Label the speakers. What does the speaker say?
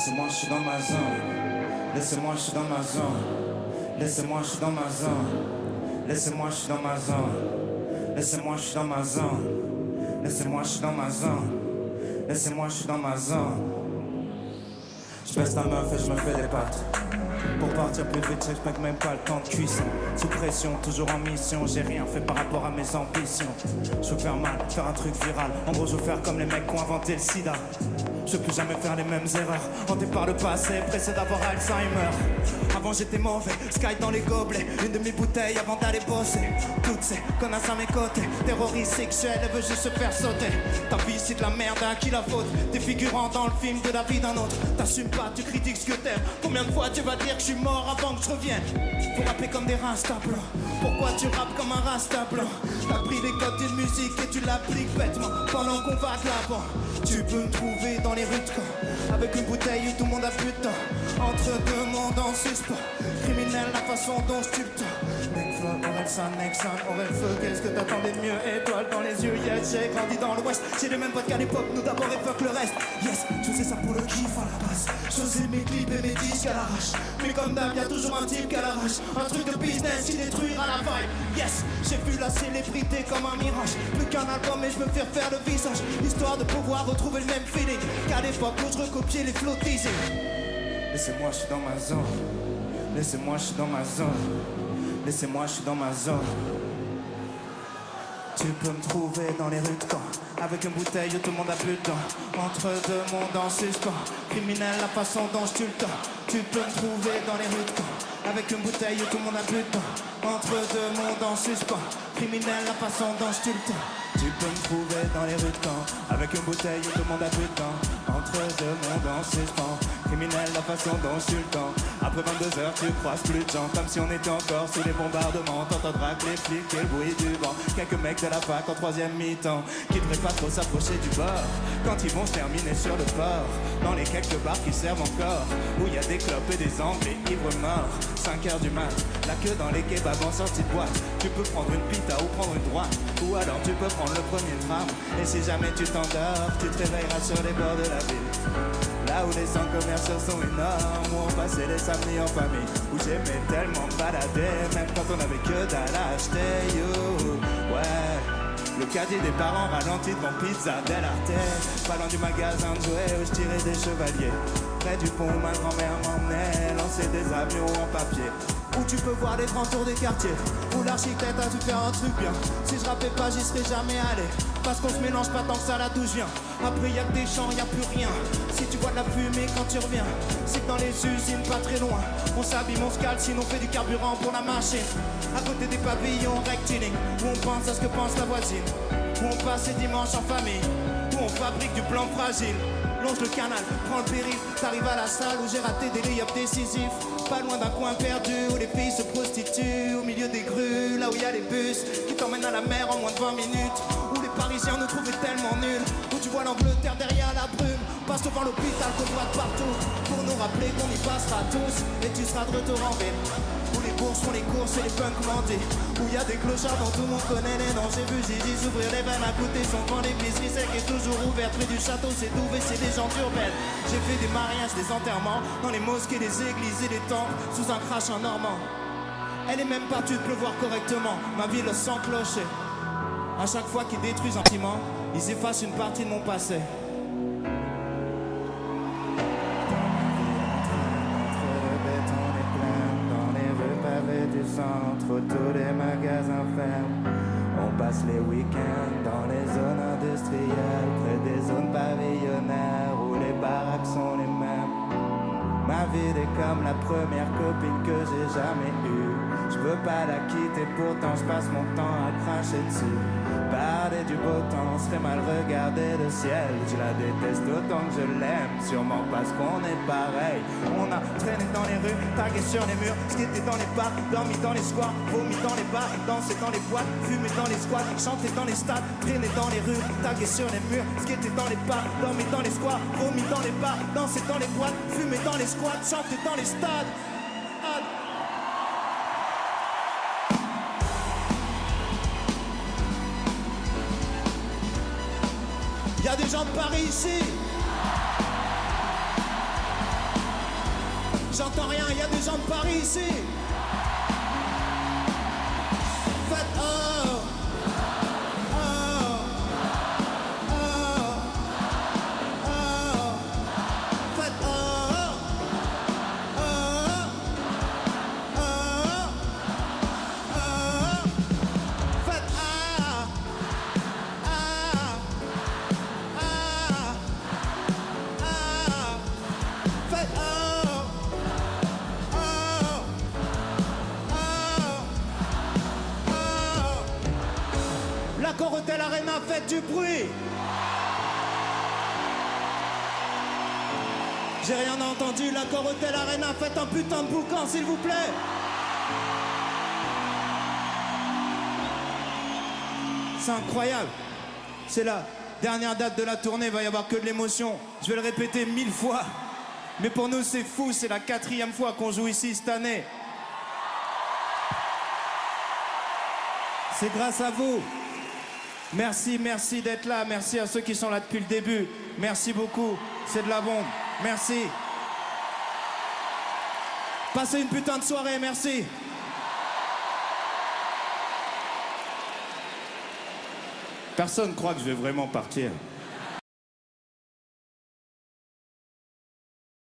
Speaker 1: Laissez-moi, je suis dans ma zone. Laissez-moi, je suis dans ma zone. Laissez-moi, je suis dans ma zone. Laissez-moi, je suis dans ma zone. Laissez-moi, je suis dans ma zone. Laissez-moi, je suis dans ma zone. Laissez-moi, je suis dans ma zone. Je baisse la meuf et je me fais des pattes. Pour partir plus vite, je respecte même pas le temps de cuisson. Sous pression, toujours en mission, j'ai rien fait par rapport à mes ambitions. Je veux faire mal, faire un truc viral. En gros, je veux faire comme les mecs qui ont inventé le sida. Je veux plus jamais faire les mêmes erreurs. Hanté par le passé, pressé d'avoir Alzheimer. Avant j'étais mauvais, Sky dans les gobelets. Une demi-bouteille avant d'aller bosser. Toutes ces connasses à mes côtés. Terroriste sexuel, elle veut juste se faire sauter. Ta vie c'est de la merde, à qui la faute? T'es figurant dans le film de la vie d'un autre. T'assumes pas, tu critiques ce que t'aimes. Combien de fois tu vas dire que je suis mort avant que je revienne? Faut rapper comme des rastas blancs. Pourquoi tu rappes comme un rasta blanc? T'as pris les codes d'une musique et tu l'appliques bêtement pendant qu'on va de l'avant. Tu peux me trouver dans les rues de Caen avec une bouteille où tout le monde a plus de temps. Entre deux mondes en suspens. Criminel la façon dont je tue le temps. Nekflot, Orelsan, Nexan, Orelfeu. Qu'est-ce que t'attendais de mieux? Étoile dans les yeux, yes. J'ai grandi dans l'ouest. J'ai les mêmes potes qu'à l'époque. Nous d'abord et fuck le reste. Yes, je faisais ça pour le kiff à la base. Je faisais mes clips et mes disques à l'arrache. Mais comme d'hab, y'a toujours un type qui a l'arrache. Un truc de business qui détruira la vibe. Yes, j'ai vu la célébrité comme un mirage. Plus qu'un album et je me fais faire le visage. Histoire de pouvoir retrouver le même feeling qu'à l'époque où je recopiais les flots teasing. Laissez-moi, je suis dans ma zone. Laissez-moi, je suis dans ma zone. Laissez-moi, je suis dans ma zone. Tu peux me trouver dans les rues de Caen avec une bouteille où tout le monde a plus de temps. Entre deux mondes en suspens. Criminel la façon dont je tue le temps. Tu peux me trouver dans les rues de Caen avec une bouteille où tout le monde a plus de temps. Entre deux mondes en suspens. Criminel la façon dont je tue le temps. Tu peux me trouver dans les rues de Caen avec une bouteille où tout le monde a plus de temps. Entre deux mondes en suspens. Criminel la façon dont je tue le temps. Après 22 heures tu croises plus de gens. Comme si on était encore sous les bombardements. T'entendras que les flics et le bruit du vent. Quelques mecs de la fac en troisième mi-temps qui devraient pas trop s'approcher du bord quand ils vont se terminer sur le port. Dans les quelques bars qui servent encore, où y a des clopes et des anglais ivres morts. 5 heures du mat, la queue dans les kebabs en sortie de boîte. Tu peux prendre une pita ou prendre une droite, ou alors tu peux prendre le premier tram. Et si jamais tu t'endors, tu te réveilleras sur les bords de la ville. Là où les centres commerciaux sont énormes, où on passait les samedis en famille, où j'aimais tellement me balader, même quand on avait que dalle à acheter, you. Ouais, le caddie des parents ralenti devant Pizza Del Arte. Pas loin du magasin de jouets où je tirais des chevaliers. Près du pont où ma grand-mère m'emmenait lancer des avions en papier. Où tu peux voir les grands tours des quartiers, où l'architecte a dû faire un truc bien. Si je rappais pas, j'y serais jamais allé, parce qu'on se mélange pas tant que ça là d'où je viens. Après y'a que des champs, y'a plus rien. Si tu vois de la fumée quand tu reviens, c'est que dans les usines pas très loin, on s'habille, on se cale, sinon on fait du carburant pour la machine. À côté des pavillons rectilignes, où on pense à ce que pense la voisine, où on passe les dimanches en famille, où on fabrique du plan fragile. Longe le canal, prends le périph', t'arrives à la salle où j'ai raté des lay-ups décisifs. Pas loin d'un coin perdu où les filles se prostituent, au milieu des grues, là où y a les bus qui t'emmènent à la mer en moins de 20 minutes. Où les Parisiens nous trouvaient tellement nuls, où tu vois l'Angleterre derrière la brume. Passe devant l'hôpital qu'on voit de partout, pour nous rappeler qu'on y passera tous, et tu seras de retour en ville. Où les bourses font les courses et les punks mendient, où y a des clochards dont tout le monde connaît les noms. J'ai vu Gigi s'ouvrir les veines à côté son camp. L'épicerie sec est toujours ouverte, près du château c'est douvé, c'est des gens urbaines. J'ai fait des mariages, des enterrements, dans les mosquées, les églises et les temples, sous un crash en normand. Elle est même partie de pleuvoir correctement, ma ville sans clocher. À chaque fois qu'ils détruisent un bâtiment, ils effacent une partie de mon passé. Du centre, tous les magasins ferment. On passe les week-ends dans les zones industrielles, près première copine que j'ai jamais eue. Je veux pas la quitter, pourtant je passe mon temps à cracher dessus. Parler du beau temps serait mal regarder le ciel. Je la déteste autant que je l'aime, sûrement parce qu'on est pareil. On a traîné dans les rues, tagué sur les murs, skaté dans les bars, dormi dans les squares, vomi dans les bars, dansé dans les boîtes, fumé dans les squats, chanté dans les stades, traîné dans les rues, tagué sur les murs, skaté dans les bars, dormi dans les squares, vomi dans les bars, dansé dans les boîtes, fumé dans les squats, chanté dans les stades. Il y a des gens de Paris ici. J'entends rien, il y a des gens de Paris ici. Faites oh, oh, oh, oh. Faites oh, oh, oh, oh. Faites ah, ah. L'Accor Hotel Arena, faites du bruit. J'ai rien entendu. L'Accor Hotel Arena, faites un putain de boucan s'il vous plaît. C'est incroyable. C'est la dernière date de la tournée, il va y avoir que de l'émotion. Je vais le répéter 1000 fois. Mais pour nous c'est fou, c'est la 4e fois qu'on joue ici cette année. C'est grâce à vous. Merci, merci d'être là. Merci à ceux qui sont là depuis le début. Merci beaucoup, c'est de la bombe. Merci. Passez une putain de soirée, merci. Personne croit que je vais vraiment partir.